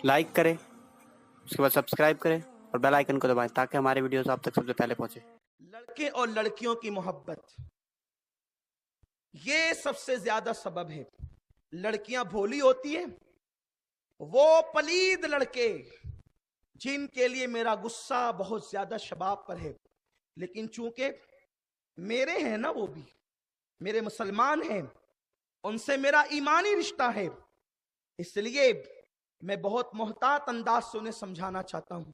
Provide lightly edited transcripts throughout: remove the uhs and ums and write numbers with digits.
Like करें, उसके बाद सब्सक्राइब करें और बेल आइकन को दबाएं ताकि हमारे वीडियोस आप तक सबसे पहले पहुंचे। लड़के और लड़कियों की मोहब्बत, ये सबसे ज्यादा सबब है। लड़कियां भोली होती है, वो पलीद लड़के जिनके लिए मेरा गुस्सा बहुत ज्यादा शबाब पर है, लेकिन चूंकि मेरे हैं ना, वो भी मेरे मुसलमान हैं, उनसे मेरा ईमानी रिश्ता है, इसलिए मैं बहुत मोहतात अंदाज से उन्हें समझाना चाहता हूं।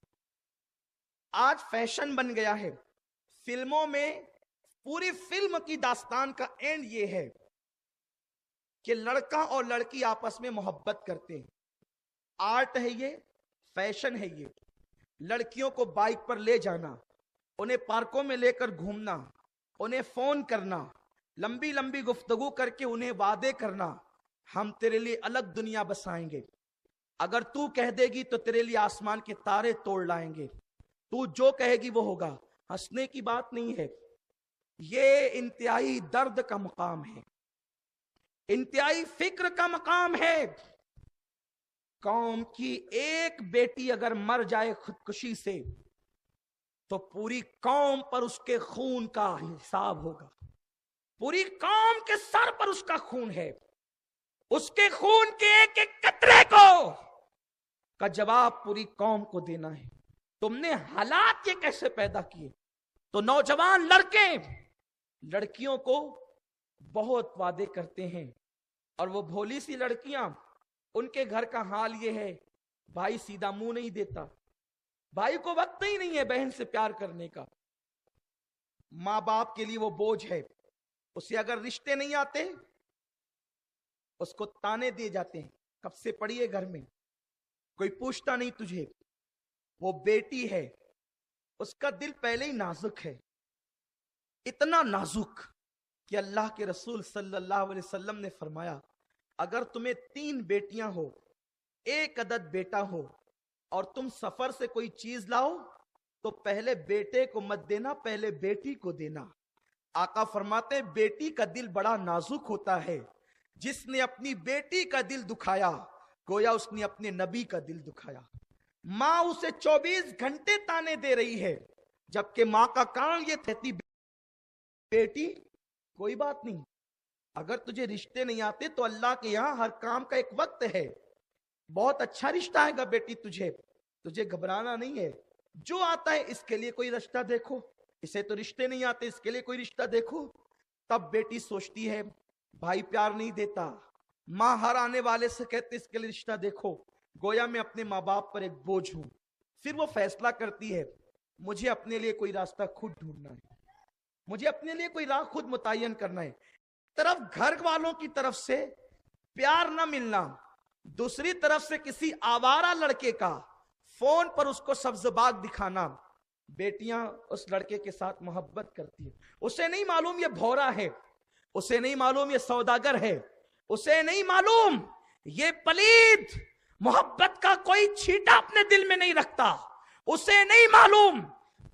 आज फैशन बन गया है फिल्मों में, पूरी फिल्म की दास्तान का एंड ये है कि लड़का और लड़की आपस में मोहब्बत करते हैं। आर्ट है ये, फैशन है ये। लड़कियों को बाइक पर ले जाना, उन्हें पार्कों में लेकर घूमना, उन्हें फोन करना, लंबी लंबी गुफ्तगू करके उन्हें वादे करना, हम तेरे लिए अलग दुनिया बसाएंगे, अगर तू कह देगी तो तेरे लिए आसमान के तारे तोड़ लाएंगे, तू जो कहेगी वो होगा। हंसने की बात नहीं है, ये इंतहाई दर्द का मकाम है, इंतहाई फिक्र का मकाम है। कौम की एक बेटी अगर मर जाए खुदकुशी से तो पूरी कौम पर उसके खून का हिसाब होगा। पूरी कौम के सर पर उसका खून है, उसके खून के एक एक कतरे का जवाब पूरी कौम को देना है। तुमने हालात ये कैसे पैदा किए? तो नौजवान लड़के लड़कियों को बहुत वादे करते हैं, और वो भोली सी लड़कियां, उनके घर का हाल ये है, भाई सीधा मुंह नहीं देता, भाई को वक्त ही नहीं है बहन से प्यार करने का, माँ बाप के लिए वो बोझ है, उसे अगर रिश्ते नहीं आते उसको ताने दिए जाते हैं, कब से पड़ी है घर में, कोई पूछता नहीं तुझे। वो बेटी है, उसका दिल पहले ही नाजुक है, इतना नाजुक कि अल्लाह के रसूल सल्लल्लाहु अलैहि वसल्लम ने फरमाया, अगर तुम्हें 3 बेटियां हो, 1 अदद बेटा हो, और तुम सफर से कोई चीज लाओ तो पहले बेटे को मत देना, पहले बेटी को देना। आका फरमाते बेटी का दिल बड़ा नाजुक होता है, जिसने अपनी बेटी का दिल दुखाया गोया उसने अपने नबी का दिल दुखाया। माँ उसे 24 घंटे ताने दे रही है, जबकि माँ का काम ये कहती, बेटी कोई बात नहीं, अगर तुझे रिश्ते नहीं आते तो अल्लाह के यहाँ हर काम का एक वक्त है, बहुत अच्छा रिश्ता आएगा बेटी, तुझे घबराना नहीं है, जो आता है इसके लिए कोई रिश्ता देखो, इसे तो रिश्ते नहीं आते, इसके लिए कोई रिश्ता देखो। तब बेटी सोचती है भाई प्यार नहीं देता, माँ हर आने वाले से कहते इसके लिए रिश्ता देखो, गोया मैं अपने माँ बाप पर एक बोझ हूं। फिर वो फैसला करती है मुझे अपने लिए कोई रास्ता खुद ढूंढना है, मुझे अपने लिए कोई राह खुद मुतय्यन करना है। तरफ घर वालों की तरफ से प्यार न मिलना, दूसरी तरफ से किसी आवारा लड़के का फोन पर उसको सब्ज बाग दिखाना। बेटियां उस लड़के के साथ मोहब्बत करती है, उसे नहीं मालूम ये भौरा है, उसे नहीं मालूम ये सौदागर है, उसे नहीं मालूम ये पलीद मोहब्बत का कोई छींटा अपने दिल में नहीं रखता, उसे नहीं मालूम।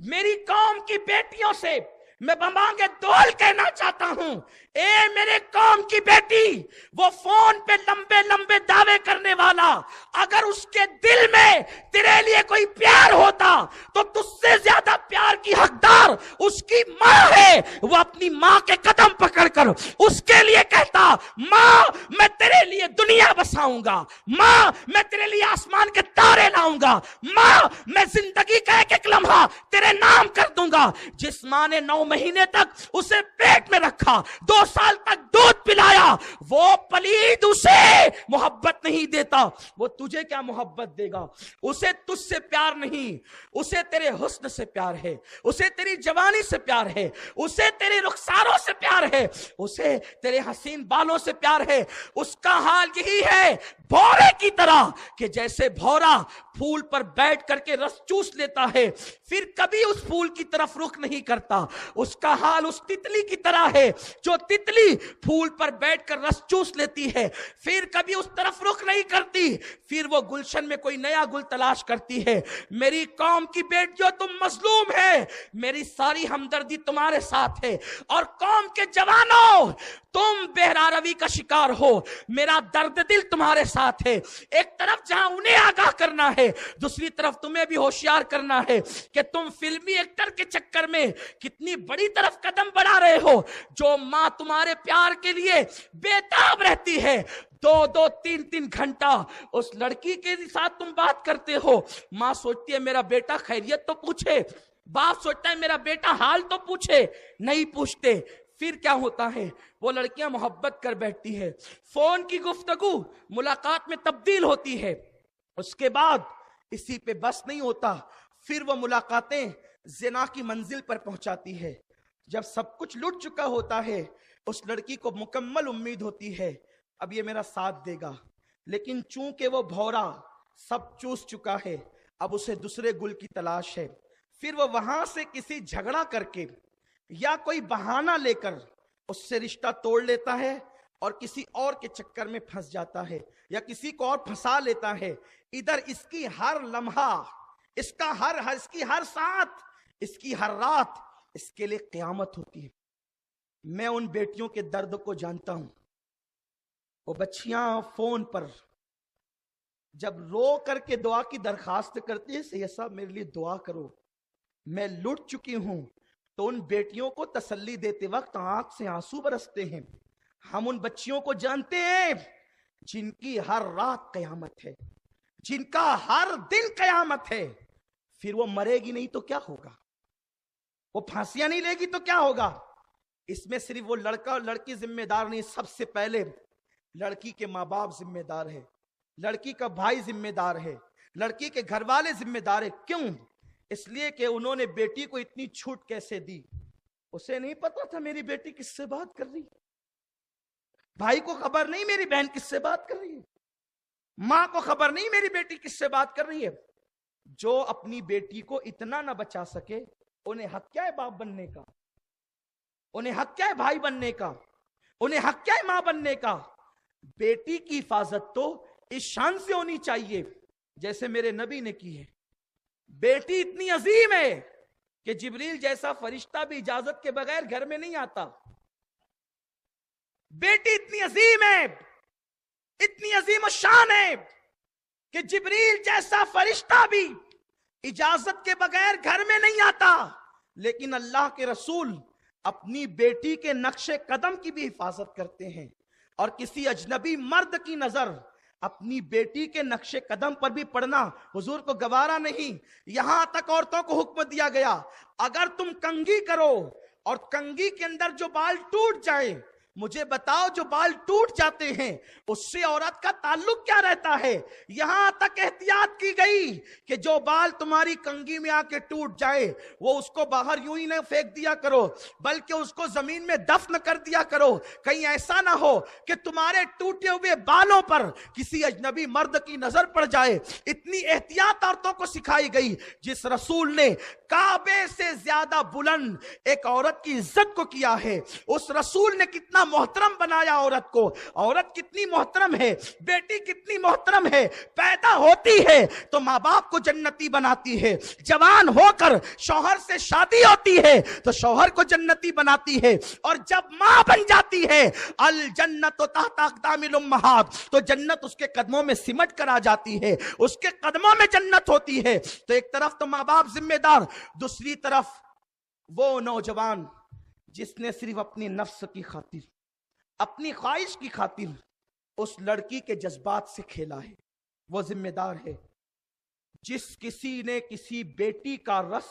मेरी कौम की बेटियों से मैं बमांगे दोल कहना चाहता हूं, ए मेरे कौम की बेटी, वो फोन पे लंबे लंबे दावे करने वाला, अगर उसके दिल में तेरे लिए कोई प्यार होता तो तुझसे ज्यादा प्यार की हकदार उसकी माँ है। वो अपनी माँ के कदम पकड़कर उसके लिए कहता, माँ मैं तेरे लिए दुनिया बसाऊंगा, माँ मैं तेरे लिए आसमान के तारे लाऊंगा, माँ मैं जिंदगी का एक एक लम्हा तेरे नाम कर दूंगा। जिस माँ ने 9 महीने तक उसे पेट में रखा, 2 साल तक दूध पिलाया, वो पलीद उसे मोहब्बत नहीं देता, वो तुझे क्या मोहब्बत देगा? उसे तुझसे प्यार नहीं, उसे तेरे हुस्न से प्यार है, उसे तेरी जवानी से प्यार है, उसे तेरे रुखसारों से प्यार है, उसे तेरे हसीन बालों से प्यार है। उसका हाल यही है भौरे की तरह, कि जैसे भौरा फूल पर बैठ करके रस चूस लेता है, फिर कभी उस फूल की तरफ रुख नहीं करता, उसका हाल उस तितली की तरह है जो तितली फूल पर बैठकर रस चूस लेती है, फिर कभी उस तरफ रुख नहीं करती, फिर वो गुलशन में कोई नया गुल तलाश करती है। मेरी कौम की बेटियों, तुम मजलूम है, मेरी सारी हमदर्दी तुम्हारे साथ है। और कौम के जवानों, तुम बेहरारवी का शिकार हो, मेरा दर्द दिल तुम्हारे साथ है। एक तरफ जहां उन्हें आगाह करना है, दूसरी तरफ तुम्हें भी होशियार करना है कि तुम फिल्मी एक्टर के चक्कर में कितनी बड़ी तरफ कदम बढ़ा रहे हो। जो मां तुम्हारे प्यार के लिए बेताब रहती है, 2-2, 3-3 घंटा उस लड़की के साथ तुम बात करते हो। मां सोचती है मेरा बेटा खैरियत तो पूछे, बाप सोचता है मेरा बेटा हाल तो पूछे, नहीं पूछते। फिर क्या होता है, वो लड़कियां मोहब्बत कर बैठती है, फोन की गुफ्तगू मुलाकात में तब्दील होती है। उसके बाद इसी पे बस नहीं होता, फिर वो मुलाकातें जिना की मंजिल पर पहुंचाती है। जब सब कुछ लुट चुका होता है, उस लड़की को मुकम्मल उम्मीद होती है अब ये मेरा साथ देगा, लेकिन चूंकि वो भौरा सब चूस चुका है, अब उसे दूसरे गुल की तलाश है। फिर वो वहां से किसी झगड़ा करके या कोई बहाना लेकर उससे रिश्ता तोड़ लेता है और किसी और के चक्कर में फंस जाता है या किसी को और फंसा लेता है। इधर इसकी हर लम्हा, इसकी हर साथ, इसकी हर रात इसके लिए क़यामत होती है। मैं उन बेटियों के दर्द को जानता हूं। वो बच्चियां फोन पर जब रो करके दुआ की दरखास्त करती है, सैयद साहब मेरे लिए दुआ करो, मैं लुट चुकी हूं, तो उन बेटियों को तसल्ली देते वक्त आंख से आंसू बरसते हैं। हम उन बच्चियों को जानते हैं जिनकी हर रात कयामत है, जिनका हर दिन कयामत है। फिर वो मरेगी नहीं तो क्या होगा, वो फांसियां नहीं लेगी तो क्या होगा। इसमें सिर्फ वो लड़का और लड़की जिम्मेदार नहीं, सबसे पहले लड़की के माँ बाप जिम्मेदार है, लड़की का भाई जिम्मेदार है, लड़की के घर वाले जिम्मेदार है। क्यों? इसलिए कि उन्होंने बेटी को इतनी छूट कैसे दी। उसे नहीं पता था मेरी बेटी किससे बात कर रही है, भाई को खबर नहीं मेरी बहन किससे बात कर रही है, मां को खबर नहीं मेरी बेटी किससे बात कर रही है। जो अपनी बेटी को इतना ना बचा सके, उन्हें हक क्या है बाप बनने का, उन्हें हक क्या है भाई बनने का, उन्हें हक क्या है मां बनने का। बेटी की हिफाजत तो इस शान से होनी चाहिए जैसे मेरे नबी ने की है। बेटी इतनी अजीम है कि जिब्रील जैसा फरिश्ता भी इजाजत के बगैर घर में नहीं आता। बेटी इतनी अजीम है, इतनी अजीम शान है कि जिब्रील जैसा फरिश्ता भी इजाजत के बगैर घर में नहीं आता। लेकिन अल्लाह के रसूल अपनी बेटी के नक्शे कदम की भी हिफाजत करते हैं, और किसी अजनबी मर्द की नजर अपनी बेटी के नक्शे कदम पर भी पड़ना हुजूर को गवारा नहीं। यहां तक औरतों को हुक्म दिया गया, अगर तुम कंघी करो और कंघी के अंदर जो बाल टूट जाए, मुझे बताओ जो बाल टूट जाते हैं उससे औरत का ताल्लुक क्या रहता है। यहां तक एहतियात की गई कि जो बाल तुम्हारी कंघी में आके टूट जाए वो उसको बाहर यूं ही नहीं फेंक दिया करो, बल्कि उसको जमीन में दफन कर दिया करो। कहीं ऐसा ना हो कि तुम्हारे टूटे हुए बालों पर किसी अजनबी मर्द की नजर पड़ जाए। इतनी एहतियात औरतों को सिखाई गई। जिस रसूल ने काबे से ज्यादा बुलंद एक औरत की इज्जत को किया है, उस रसूल ने कितना मोहतरम बनाया औरत को। औरत कितनी मोहतरम है, बेटी कितनी मोहतरम है। पैदा होती है तो माँ बाप को जन्नती बनाती है, जवान होकर शौहर से शादी होती है तो शौहर को जन्नती बनाती है, और जब माँ बन जाती है अल जन्नत तहत अक़दामिल उम्महात, तो जन्नत उसके कदमों में सिमट कर आ जाती है, उसके कदमों में जन्नत होती है। तो एक तरफ तो माँ बाप जिम्मेदार, दूसरी तरफ वो नौजवान जिसने सिर्फ अपनी नफ्स की खातिर, अपनी ख्वाहिश की खातिर उस लड़की के जज्बात से खेला है, वो जिम्मेदार है। जिस किसी ने किसी बेटी का रस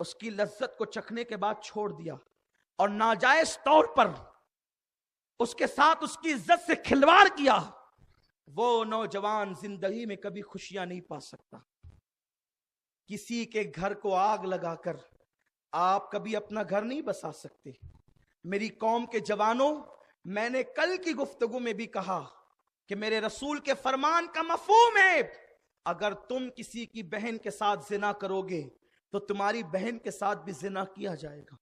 उसकी लज्जत को चखने के बाद छोड़ दिया और नाजायज तौर पर उसके साथ उसकी इज्जत से खिलवाड़ किया, वो नौजवान जिंदगी में कभी खुशियां नहीं पा सकता। किसी के घर को आग लगाकर आप कभी अपना घर नहीं बसा सकते। मेरी कौम के जवानों, मैंने कल की गुफ्तगू में भी कहा कि मेरे रसूल के फरमान का मफहूम है, अगर तुम किसी की बहन के साथ जिना करोगे तो तुम्हारी बहन के साथ भी जिना किया जाएगा।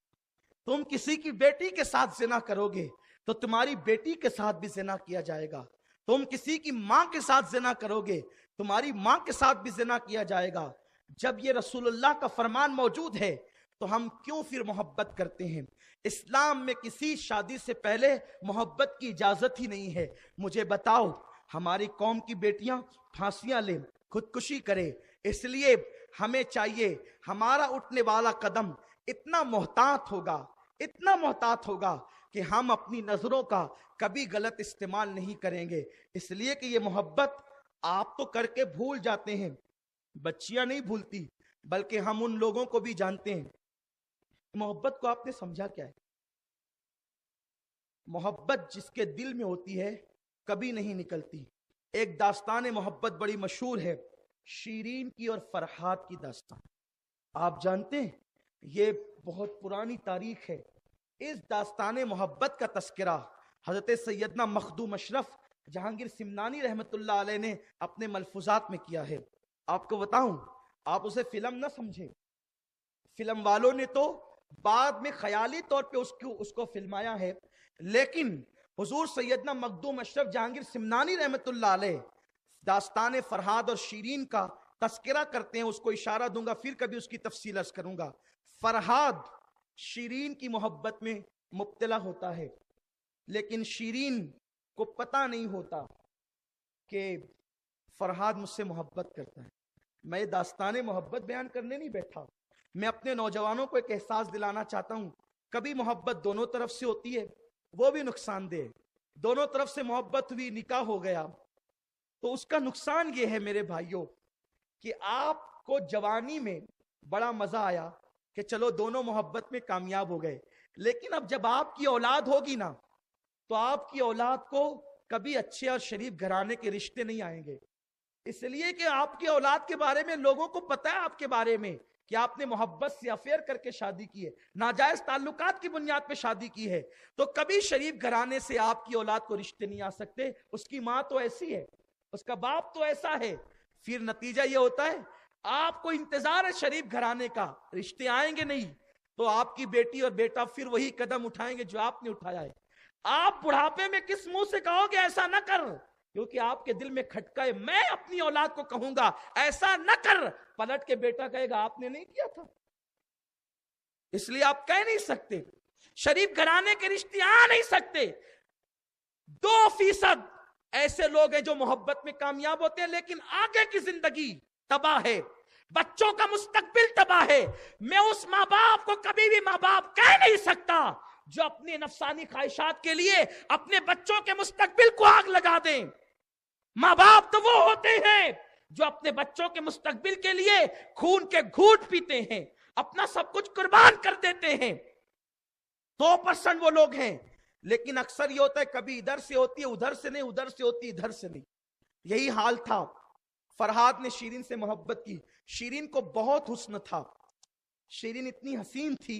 तुम किसी की बेटी के साथ जिना करोगे तो तुम्हारी बेटी के साथ भी जिना किया जाएगा। तुम किसी की मां के साथ जिना करोगे, तुम्हारी मां के साथ भी जिना किया जाएगा। जब ये रसूलुल्लाह का फरमान मौजूद है तो हम क्यों फिर मोहब्बत करते हैं? इस्लाम में किसी शादी से पहले मोहब्बत की इजाजत ही नहीं है। मुझे बताओ, हमारी कौम की बेटियां फांसियां लें, खुदकुशी करें, इसलिए हमें चाहिए हमारा उठने वाला कदम इतना मोहतात होगा, इतना मोहतात होगा कि हम अपनी नजरों का कभी गलत इस्तेमाल नहीं करेंगे। इसलिए कि ये मोहब्बत आप तो करके भूल जाते हैं, बच्चियां नहीं भूलती, बल्कि हम उन लोगों को भी जानते हैं। मोहब्बत को आपने समझा क्या है? मोहब्बत जिसके दिल में होती है कभी नहीं निकलती। एक दास्तान मोहब्बत बड़ी मशहूर है, शीरीन की और फरहाद की दास्तान। आप जानते हैं ये बहुत पुरानी तारीख है। इस दास्तान मोहब्बत का तस्करा हजरत सैयदना मखदूम अशरफ जहांगीर सिमनानी रहमतुल्लाह अलैह ने अपने मलफूजात में किया है। आपको बताऊं, आप उसे फिल्म ना समझें, फिल्म वालों ने तो बाद में ख्याली तौर पे उसको फिल्माया है, लेकिन हुजूर सैयदना मखदूम अशरफ जहांगीर सिमनानी रहमतुल्लाह अलैह दास्तान फरहाद और शीरीन का तस्करा करते हैं। उसको इशारा दूंगा, फिर कभी उसकी तफसील अर्ज करूंगा। फरहाद शीरीन की मोहब्बत में मुब्तला होता है, लेकिन शीरीन को पता नहीं होता कि फरहाद मुझसे मोहब्बत करता है। मैं दास्तान मोहब्बत बयान करने नहीं बैठा, मैं अपने नौजवानों को एक एहसास दिलाना चाहता हूं। कभी मोहब्बत दोनों तरफ से होती है, वो भी नुकसानदेह। दोनों तरफ से मोहब्बत हुई, निकाह हो गया, तो उसका नुकसान ये है मेरे भाइयों कि आपको जवानी में बड़ा मजा आया कि चलो दोनों मोहब्बत में कामयाब हो गए, लेकिन अब जब आपकी औलाद होगी ना, तो आपकी औलाद को कभी अच्छे और शरीफ घराने के रिश्ते नहीं आएंगे। इसलिए कि आपकी औलाद के बारे में लोगों को पता है, आपके बारे में कि आपने मोहब्बत से अफेयर करके शादी की है, नाजायज ताल्लुकात की बुनियाद पे शादी की है, तो कभी शरीफ घराने से आपकी औलाद को रिश्ते नहीं आ सकते। उसकी माँ तो ऐसी है, उसका बाप तो ऐसा है, फिर नतीजा ये होता है आपको इंतजार है शरीफ घराने का, रिश्ते आएंगे नहीं, तो आपकी बेटी और बेटा फिर वही कदम उठाएंगे जो आपने उठाया है। आप बुढ़ापे में किस मुंह से कहोगे ऐसा न कर, क्योंकि आपके दिल में खटका है। मैं अपनी औलाद को कहूंगा ऐसा न कर, पलट के बेटा कहेगा आपने नहीं किया था। इसलिए आप कह नहीं सकते, शरीफ घराने के रिश्ते आ नहीं सकते। 2% ऐसे लोग हैं जो मोहब्बत में कामयाब होते हैं, लेकिन आगे की जिंदगी तबाह है, बच्चों का मुस्तकबिल तबाह है। मैं उस माँ बाप को कभी भी माँ बाप कह नहीं सकता जो अपने नफसानी ख्वाहिशात के लिए अपने बच्चों के मुस्तकबिल को आग लगा दें। माँ बाप तो वो होते हैं जो अपने बच्चों के मुस्तकबिल के लिए खून के घूंट पीते हैं, अपना सब कुछ कुर्बान कर देते हैं। 2% वो लोग हैं, लेकिन अक्सर ये होता है कभी इधर से होती है उधर से नहीं, उधर से होती है इधर से नहीं। यही हाल था। फरहाद ने शीरीन से मोहब्बत की। शीरीन को बहुत हुस्न था, शीरीन इतनी हसीन थी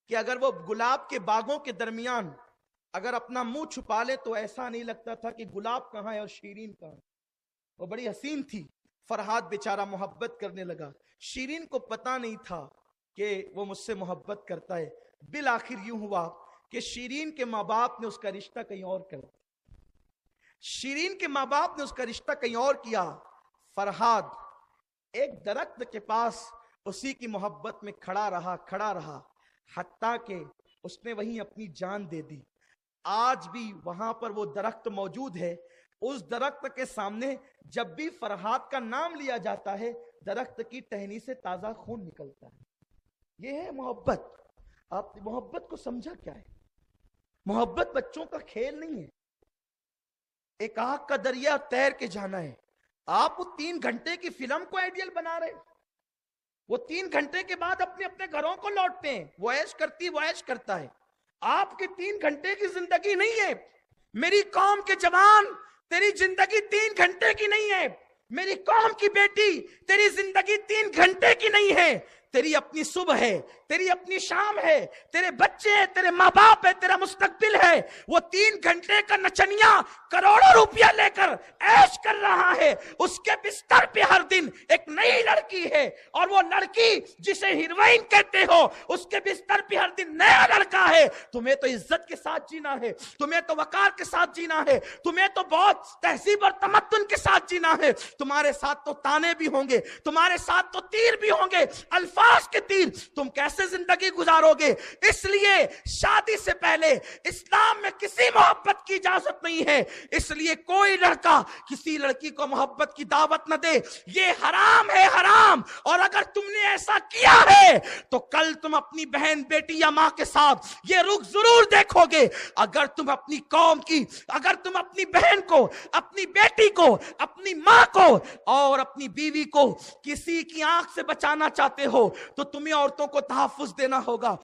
कि अगर वो गुलाब के बागों के दरमियान अगर अपना मुंह छुपा ले तो ऐसा नहीं लगता था कि गुलाब कहाँ है और शीरीन कहाँ है। वो बड़ी हसीन थी। फरहाद बेचारा मोहब्बत करने लगा। शीरीन को पता नहीं था कि वो मुझसे मोहब्बत करता है। बिल आखिर यूं हुआ कि शीरीन के माँ बाप ने उसका रिश्ता कहीं और कर दिया। शीरीन के माँ बाप ने उसका रिश्ता कहीं और किया। फरहाद एक दरख्त के पास उसी की मोहब्बत में खड़ा रहा हत्ता के उसने वहीं अपनी जान दे दी। आज भी वहां पर वो दरख्त मौजूद है। उस दरख्त के सामने जब भी फरहाद का नाम लिया जाता है, दरख्त की टहनी से ताजा खून निकलता है। ये है मोहब्बत। आप मोहब्बत को समझा क्या है? मोहब्बत बच्चों का खेल नहीं है। एक आग का दरिया तैर के जाना है। आप वो 3 घंटे की फिल्म को आइडियल बना रहे, वो 3 घंटे के बाद अपने अपने घरों को लौटते हैं। वो ऐश करता है। आपकी 3 घंटे की जिंदगी नहीं है। मेरी कौम के जवान, तेरी जिंदगी 3 घंटे की नहीं है। मेरी कौम की बेटी, तेरी जिंदगी 3 घंटे की नहीं है। तेरी अपनी सुबह है, तेरी अपनी शाम है, तेरे बच्चे हैं, तेरे माँ बाप है, तेरा मुस्तकबिल है। वो 3 घंटे का नचनिया करोड़ों रुपया लेकर ऐश कर रहा है, उसके बिस्तर पे हर दिन एक नई लड़की है, और वो लड़की जिसे हीरोइन कहते हो उसके बिस्तर पे हर दिन नया लड़का है। तुम्हें तो इज्जत के साथ जीना है, तुम्हें तो वकार के साथ जीना है, तुम्हें तो बहुत तहजीब और तमद्दुन के साथ जीना है। तुम्हारे साथ तो ताने भी होंगे, तुम्हारे साथ तो तीर भी होंगे, अल्फाज के तीर। तुम कैसे जिंदगी गुजारोगे? इसलिए शादी से पहले इस्लाम में किसी मोहब्बत की इजाजत नहीं है। इसलिए कोई लड़का किसी लड़की को मोहब्बत की दावत न दे, ये हराम है, हराम। और अगर तुमने ऐसा किया है तो कल तुम अपनी बहन, बेटी या मां के साथ ये रुख जरूर देखोगे। अगर तुम अपनी कौम की, अगर तुम अपनी बहन को, अपनी बेटी को, अपनी मां को और अपनी बीवी को किसी की आंख से बचाना चाहते हो तो तुम्हें औरतों को तहफ्फुज देना होगा।